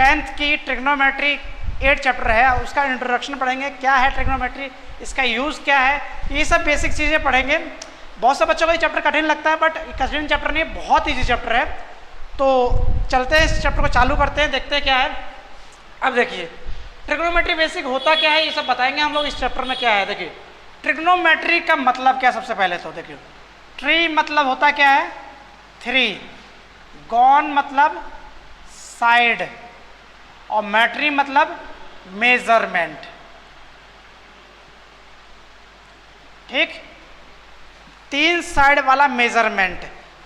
10th की trigonometry 8 chapter है, उसका इंट्रोडक्शन पढ़ेंगे, क्या है ट्रिग्नोमेट्री, इसका यूज़ क्या है, ये सब बेसिक चीज़ें पढ़ेंगे। बहुत से बच्चों को ये चैप्टर कठिन लगता है, बट कठिन चैप्टर नहीं, बहुत ईजी चैप्टर है। तो चलते हैं, इस चैप्टर को चालू करते हैं, देखते हैं क्या है। अब देखिए ट्रिग्नोमेट्री बेसिक होता क्या है, ये सब बताएंगे हम लोग इस चैप्टर में क्या है। देखिए ट्रिग्नोमेट्री का मतलब क्या है, सबसे पहले तो देखिए ट्री मतलब होता क्या है 3, गॉन मतलब साइड, और मैट्री मतलब मेजरमेंट। ठीक, 3 साइड वाला मेजरमेंट,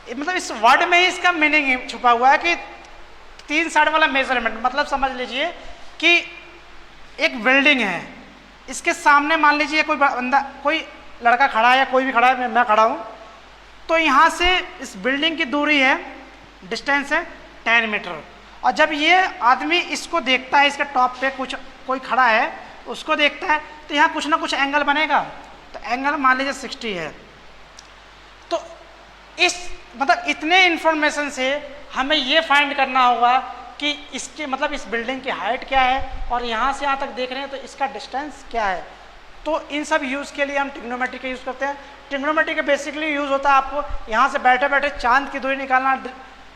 मतलब इस वर्ड में ही इसका मीनिंग छुपा हुआ है कि 3 साइड वाला मेजरमेंट। मतलब समझ लीजिए कि एक बिल्डिंग है, इसके सामने मान लीजिए कोई बंदा, कोई लड़का खड़ा है या कोई भी खड़ा है, मैं खड़ा हूँ, तो यहाँ से इस बिल्डिंग की दूरी है, डिस्टेंस है 10 मीटर। और जब ये आदमी इसको देखता है, इसके टॉप पे कोई खड़ा है, उसको देखता है, तो यहाँ कुछ ना कुछ एंगल बनेगा। तो एंगल मान लीजिए 60 है। तो इस मतलब इतने इंफॉर्मेशन से हमें ये फाइंड करना होगा कि इसके मतलब इस बिल्डिंग की हाइट क्या है, और यहाँ से यहाँ तक देख रहे हैं तो इसका डिस्टेंस क्या है। तो इन सब यूज़ के लिए हम ट्रिग्नोमेट्री का यूज़ करते हैं। ट्रिग्नोमेट्री का बेसिकली यूज़ होता है आपको यहाँ से बैठे बैठे चांद की दूरी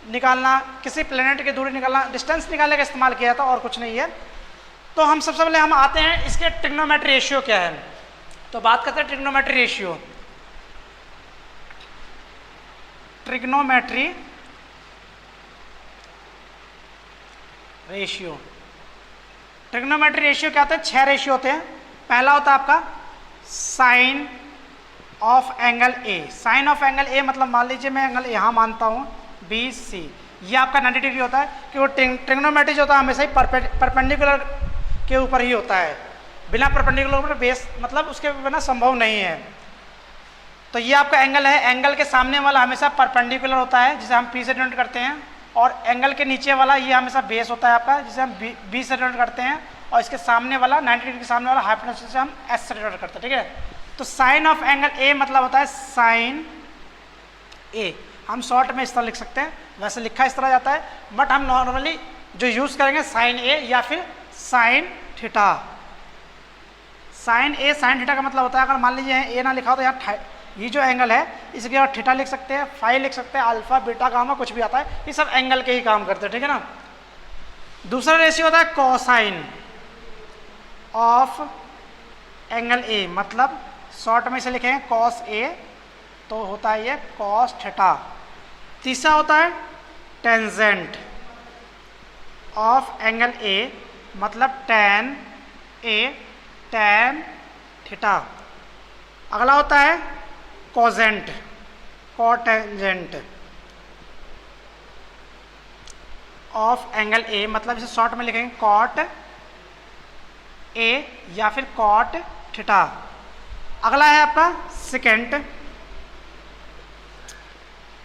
निकालना, किसी प्लेनेट की दूरी निकालना, डिस्टेंस निकालने का इस्तेमाल किया था, और कुछ नहीं है। तो हम सबसे पहले हम आते हैं इसके ट्रिग्नोमेट्री रेशियो क्या है। तो बात करते हैं trigonometry ratio. Trigonometry ratio, trigonometry ratio क्या होता है, 6 रेशियो होते हैं। पहला होता है आपका sine of angle A. Sine of angle A मतलब मान लीजिए मैं एंगल यहाँ मानता हूँ BC, ये आपका 90 डिग्री होता है, कि वो ट्रिग्नोमेट्री जो होता है हमेशा ही परपेंडिकुलर के ऊपर ही होता है, बिना परपेंडिकुलर ऊपर बेस मतलब उसके बिना संभव नहीं है। तो ये आपका एंगल है, एंगल के सामने वाला हमेशा परपेंडिकुलर होता है, जिसे हम P से डिनोट करते हैं, और एंगल के नीचे वाला ये हमेशा बेस होता है आपका, जिसे हम B से डिनोट करते हैं, और इसके सामने वाला 90 डिग्री के सामने वाला हाइपोटेन्यूज से हम S से डिनोट करते हैं। ठीक है, तो साइन ऑफ एंगल ए मतलब होता है साइन ए। हम शॉर्ट में इस तरह लिख सकते हैं, वैसे लिखा इस तरह जाता है, बट हम नॉर्मली जो यूज़ करेंगे साइन ए या फिर साइन थीटा। साइन ए साइन थीटा का मतलब होता है, अगर मान लीजिए ए ना लिखा हो तो यहाँ ये जो एंगल है इसके बाद थीटा लिख सकते हैं, फाई लिख सकते हैं, अल्फा बीटा गामा कुछ भी आता है, ये सब एंगल के ही काम करते हैं। ठीक है ना। दूसरा रेशियो होता है कोसाइन ऑफ एंगल ए, मतलब शॉर्ट में इसे लिखेंगे कॉस ए, तो होता है ये कॉस थीटा। तीसरा होता है टेंजेंट ऑफ एंगल ए, मतलब टैन ए टैन थीटा। अगला होता है cogent, cotangent of angle A, मतलब इसे शॉर्ट में लिखेंगे कॉट ए या फिर कॉट थीटा। अगला है आपका सेकेंट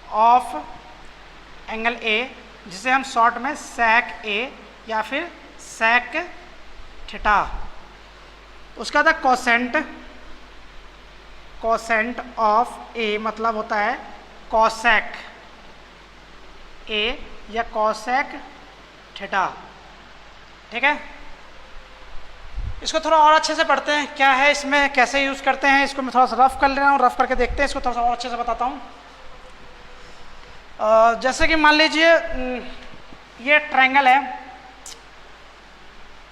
ऑफ एंगल ए, जिसे हम शॉर्ट में सेक ए या फिर सेक थीटा। उसका था कोसेंट, कोसेंट ऑफ ए मतलब होता है कोसेक ए या कोसेक थीटा। ठीक है, इसको थोड़ा और अच्छे से पढ़ते हैं, क्या है इसमें, कैसे यूज़ करते हैं, इसको मैं थोड़ा सा रफ कर ले रहा हूँ, रफ करके देखते हैं, इसको थोड़ा सा और अच्छे से बताता हूँ। जैसे कि मान लीजिए ये ट्रायंगल है,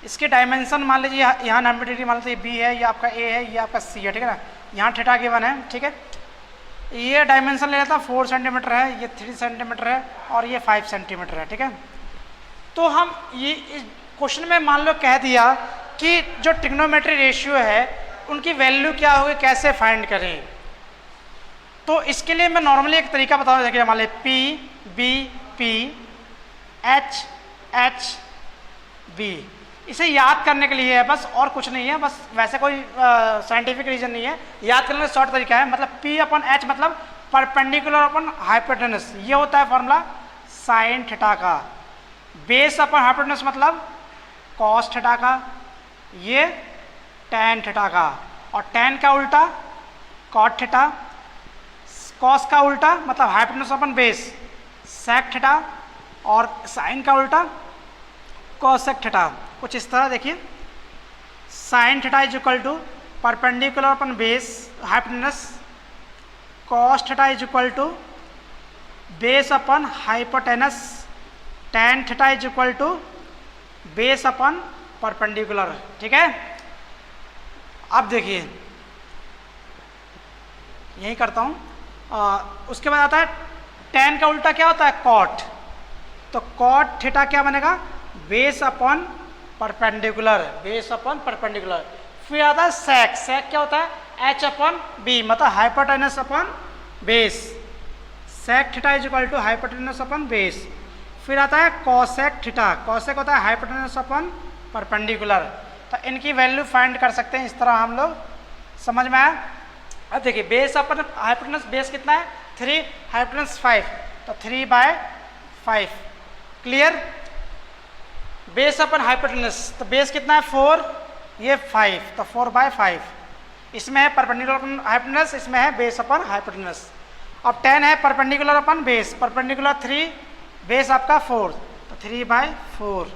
इसके डायमेंशन मान लीजिए यहाँ 90 डिग्री मान लीजिए बी है, ये आपका ए है, ये आपका सी है। ठीक है ना, यहाँ थीटा गिवन है। ठीक है, ये डायमेंशन ले लेता 4 सेंटीमीटर है, ये 3 सेंटीमीटर है, और ये 5 सेंटीमीटर है। ठीक है, तो हम ये क्वेश्चन में मान लो कह दिया कि जो ट्रिग्नोमेट्री रेशियो है उनकी वैल्यू क्या होगी, कैसे फाइंड करें। तो इसके लिए मैं नॉर्मली एक तरीका बताऊँ। देखिए मान लीजिए P B P H H B, इसे याद करने के लिए है बस, और कुछ नहीं है, बस वैसे कोई साइंटिफिक रीजन नहीं है, याद करने का शॉर्ट तरीका है। मतलब P अपन H मतलब परपेंडिकुलर अपन हाइपोटेनस, ये होता है फॉर्मूला साइन थीटा का। बेस अपन हाइपोटेनस मतलब कॉस थीटा का, ये टैन थीटा का, और टैन का उल्टा कॉट थीटा, कॉस का उल्टा मतलब hypotenuse upon base sec theta, और साइन का उल्टा कॉसेक थीटा कुछ इस तरह देखिए, sine theta is equal to perpendicular upon base hypotenuse, cos theta is equal to base upon hypotenuse, tan theta is equal to base upon perpendicular. ठीक है, अब देखिए यही करता हूँ। उसके बाद आता है tan का उल्टा क्या होता है, cot। तो cot थीटा क्या बनेगा, base upon perpendicular, base upon perpendicular. फिर आता है sec, sec क्या होता है, h अपॉन b, मतलब hypotenuse upon base, sec theta is equal to hypotenuse upon base. फिर आता है cosec थीटा, cosec होता है हाइपोटेनस अपॉन परपेंडिकुलर। तो इनकी वैल्यू फाइंड कर सकते हैं इस तरह हम लोग, समझ में आया। अब देखिए बेस अपन हाइपोटेनस, बेस कितना है 3, हाइपोटेनस 5, तो 3/5। क्लियर, बेस अपन हाइपोटेनस, तो बेस कितना है 4, ये 5, तो 4/5। इसमें है परपेंडिकुलर अपन हाइपोटेनस, इसमें है बेस अपन हाइपोटेनस। अब 10 है perpendicular upon base, perpendicular 3, base आपका 4, तो 3/4।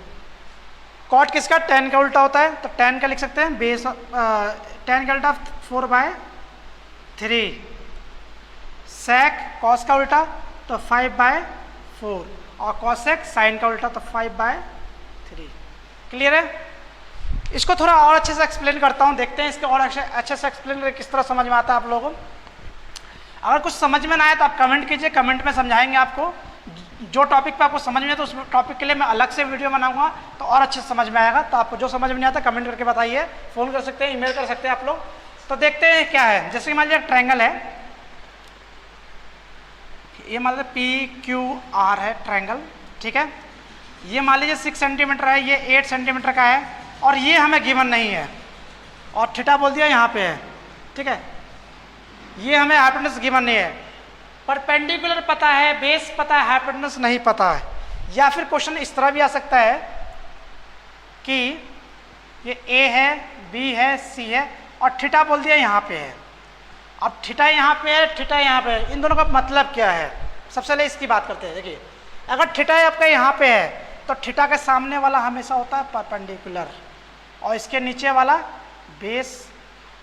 कॉट किसका, tan का उल्टा होता है, तो tan का लिख सकते हैं बेस, tan का उल्टा 4/3। sec cos का उल्टा तो 5/4, और cosec sin का उल्टा तो 5/3। क्लियर है। इसको थोड़ा और अच्छे से एक्सप्लेन करता हूँ, देखते हैं इसके और अच्छे से एक्सप्लेन किस तरह समझ में आता है आप लोगों को। अगर कुछ समझ में ना आए तो आप कमेंट कीजिए, कमेंट में समझाएंगे आपको। जो टॉपिक पे आपको समझ में आए तो उस टॉपिक के लिए मैं अलग से वीडियो बनाऊंगा, तो और अच्छे से समझ में आएगा। तो आपको जो समझ में नहीं आता कमेंट करके बताइए, फ़ोन कर सकते हैं, ईमेल कर सकते हैं आप लोग। तो देखते हैं क्या है। जैसे कि मान लीजिए ट्रायंगल है, ये मान लीजिए PQR है ट्रायंगल, ठीक है। ये मान लीजिए 6 सेंटीमीटर है, ये 8 सेंटीमीटर का है, और ये हमें गिवन नहीं है, और थीटा बोल दिया यहाँ पे है, ठीक है। ये हमें हाइपोटेनस गिवन नहीं है, परपेंडिकुलर पता है, बेस पता है, हाइपोटेनस नहीं पता है। या फिर क्वेश्चन इस तरह भी आ सकता है कि ये A है, B है, C है, और थीटा बोल दिया यहाँ पे है। अब थीटा यहाँ पे है, थीटा यहाँ पे है, इन दोनों का मतलब क्या है। सबसे पहले इसकी बात करते हैं। देखिए अगर थीटा आपका यहाँ पे है तो थीटा के सामने वाला हमेशा होता है परपेंडिकुलर, और इसके नीचे वाला बेस,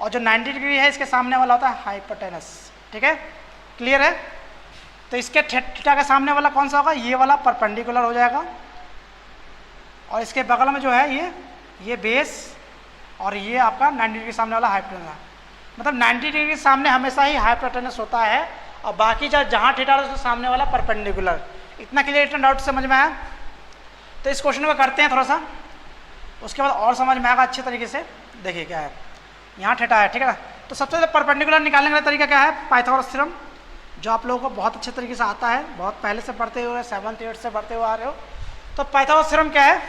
और जो 90 डिग्री है इसके सामने वाला होता है हाइपोटेनस। ठीक है, क्लियर है। तो इसके थीटा के सामने वाला कौन सा होगा, ये वाला परपेंडिकुलर हो जाएगा, और इसके बगल में जो है ये बेस, और ये आपका 90 डिग्री सामने वाला हाइपोटेनस है। मतलब 90 डिग्री सामने हमेशा ही हाइपोटेनस होता है, और बाकी जहाँ थीटा है उसके सामने वाला परपेंडिकुलर। इतना क्लियर, इतना डाउट समझ में आया। तो इस क्वेश्चन को करते हैं थोड़ा सा, उसके बाद और समझ में आएगा अच्छे तरीके से। देखिए क्या है, यहाँ थीटा है, ठीक है ना। तो सबसे पहले परपेंडिकुलर निकालने का तरीका क्या है, पाइथागोरस थ्योरम, जो आप लोगों को बहुत अच्छे तरीके से आता है, बहुत पहले से पढ़ते हुए 7th 8th से पढ़ते हुए आ रहे हो। तो पाइथागोरस थ्योरम क्या है,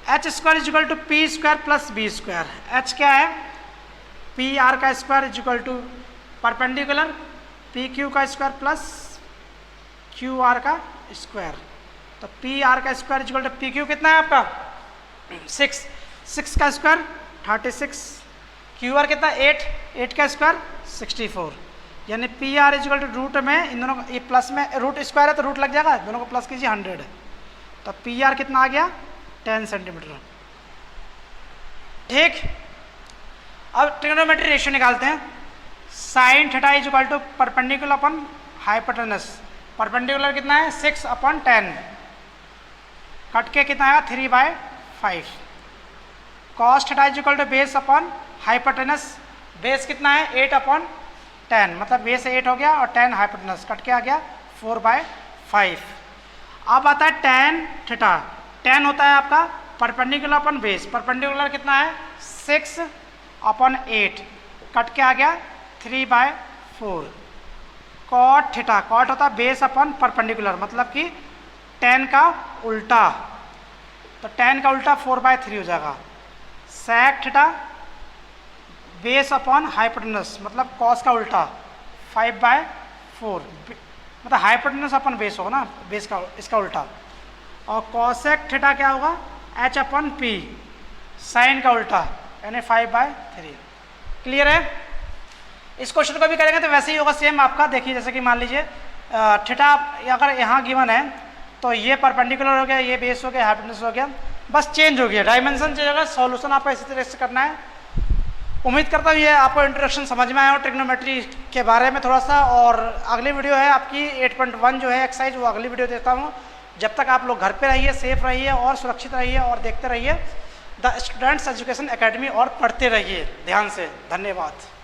h² = p² + b²। h क्या है, PR का स्क्वायर = परपेंडिकुलर PQ का स्क्वायर प्लस QR का स्क्वायर। तो PR का स्क्वायर = PQ कितना है आपका 6 का स्क्वायर 36, QR कितना 8 का स्क्वायर 64। यानी PR = रूट में इन दोनों ये प्लस में रूट स्क्वायर है तो रूट लग जाएगा, दोनों को प्लस कीजिए 100। तो PR कितना आ गया 10 सेंटीमीटर। ठीक, अब ट्रिग्नोमेट्री रेशियो निकालते हैं। Sine theta = perpendicular upon hypotenuse, perpendicular कितना है 6/10, कट के कितना आया 3/5। Cos theta = base upon hypotenuse, base कितना है 8/10, मतलब बेस 8 हो गया और 10 हाइपोटेनस, कट के आ गया 4/5। अब आता है tan थीटा, tan होता है आपका परपेंडिकुलर अपन बेस, परपेंडिकुलर कितना है 6/8, कट के आ गया 3/4। कॉट थीटा, कॉट होता है बेस अपन परपेंडिकुलर, मतलब कि tan का उल्टा, तो tan का उल्टा 4/3 हो जाएगा। sec theta base upon hypotenuse, मतलब cos का उल्टा 5/4, मतलब हाइपोटेनस अपन बेस होगा ना, बेस का इसका उल्टा। और cosec थीटा क्या होगा h/p, साइन का उल्टा यानी 5/3। क्लियर है। इस क्वेश्चन को भी करेंगे तो वैसे ही होगा सेम आपका। देखिए जैसे कि मान लीजिए थीटा अगर यहाँ गिवन है तो ये परपेंडिकुलर हो गया, ये बेस हो गया, हाइपोटेनस हो गया। बस चेंज हो गया, डायमेंशन चेंज होगा, सॉल्यूशन आपको इसी तरह से करना है। उम्मीद करता हूँ ये आपको इंट्रोडक्शन समझ में आया हो ट्रिग्नोमेट्री के बारे में थोड़ा सा। और अगली वीडियो है आपकी 8.1 जो है एक्सरसाइज, वो अगली वीडियो देता हूँ। जब तक आप लोग घर पे रहिए, सेफ रहिए और सुरक्षित रहिए और देखते रहिए द स्टूडेंट्स एजुकेशन एकेडमी और पढ़ते रहिए ध्यान से। धन्यवाद।